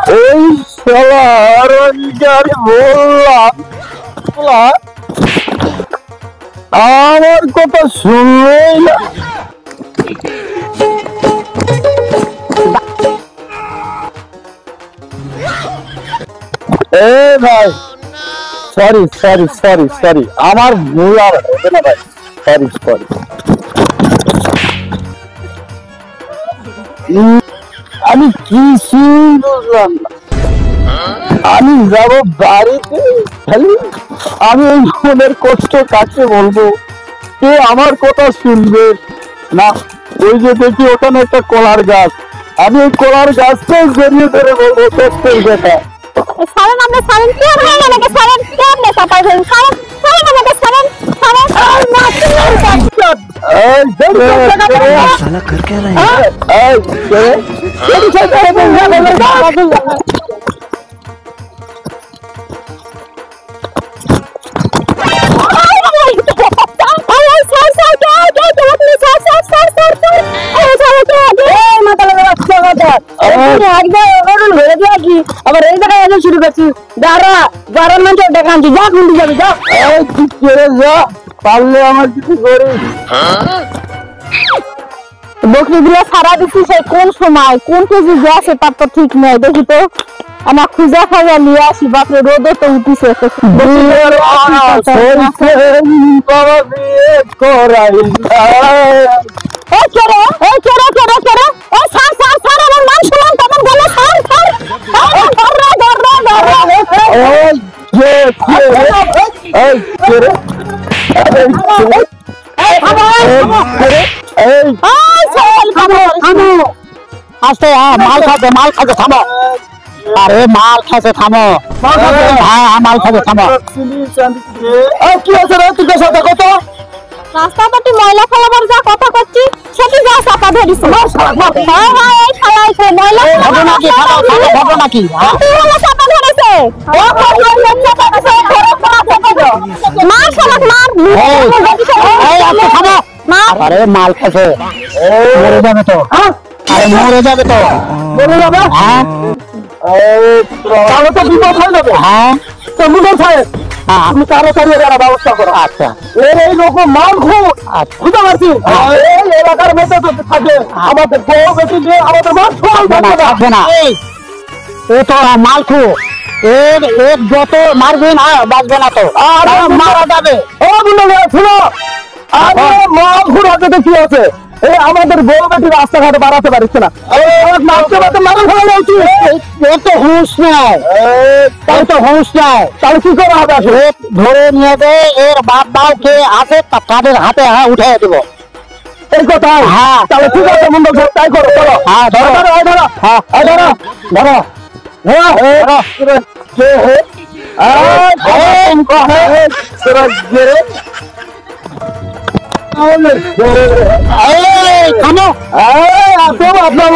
ওই শালার আমি বললাম আমার কথা শুনলেই না। এ ভাই সরি সরি সরি সরি আমার ভুল আর হবে না ভাই, সরি সরি। আমি কিছুই বুঝলাম না। আমি যাব বাড়িতে, খালি আমি ওই মনের কষ্ট কাছে বলবো, কে আমার কথা শুনবে না। ওই যে দেখি ওখানে একটা কলার গাছ, আমি ওই কলার গাছটাই জড়িয়ে ধরে বলবো কষ্টের কথা। সারেন আমরা সারেন কি আর হয় নাকি সারেন কি আর না সাপাই দেন সারেন সারেন আমাকে সারেন সারেন এই साला कर क्या रहा है? এই আবার এই জায়গায় শুরু করছি যারা যারা মানুষ দেখাচ্ছি যা কুন্ডি যাবে যা যা পারলে আমার কিছু করিস। বকরিগুলো সারা দিচ্ছি সেই কোন সময় কোন কেজি গ্যাসে তার তো ঠিক নেই। দেখি তো আমার খুঁজা খাজা নিয়ে আসি, বাপরে রোদও তো উঠিছে। আস্তে মাল খাতে থামো। আরে মাল খাতে থামো। হ্যাঁ মাল খাতে থামো। কি আছে রে তোর সাথে কত রাস্তাঘাটে ময়লা ফেলাবার যা কথা করছি সেটি যা চাপা ধরিস। হ্যাঁ হ্যাঁ এই খালাই সে ময়লা হবে নাকি? হবে নাকি? চাপা ধরেছে মার শালাক মার। আরে মাল খাচ্ছে মরে যাবে তো। আরে মরে যাবে তো। মরে যাবে? হ্যাঁ তাহলে তো বিপদ হয়ে যাবে। হ্যাঁ তো মুখে খায় আপনি তাড়াতাড়ি এর ব্যবস্থা করো। আচ্ছা এই রকম মাল খুব বুঝতে পারছি এই এলাকার মধ্যে তো থাকে আমাদের বউ বেশি নিয়ে আমাদের মাল থাকবে না। এ তো মাল খু এর এর যত মারবে না বাঁচবে না তো। আরে মারা যাবে। ও বলে শুনো, আরে মাল খুর হাতে কি আছে? এই আমাদের বউ বেটি রাস্তাঘাটে বাড়াতে পারছে না। তো হুঁশ নাই, তাই তো হুঁশ নাই। তাহলে কি করা হবে? ধরে নিয়ে যায় এর বাপ বাউকে আছে তাদের হাতে উঠে দেব। এই কথাই? হ্যাঁ তাহলে ঠিক আছে মন্ডল সাহেব তাই করো। চলো হ্যাঁ ধরো ধরো ধরো হ্যাঁ ধরো ধরো থামো। আপনার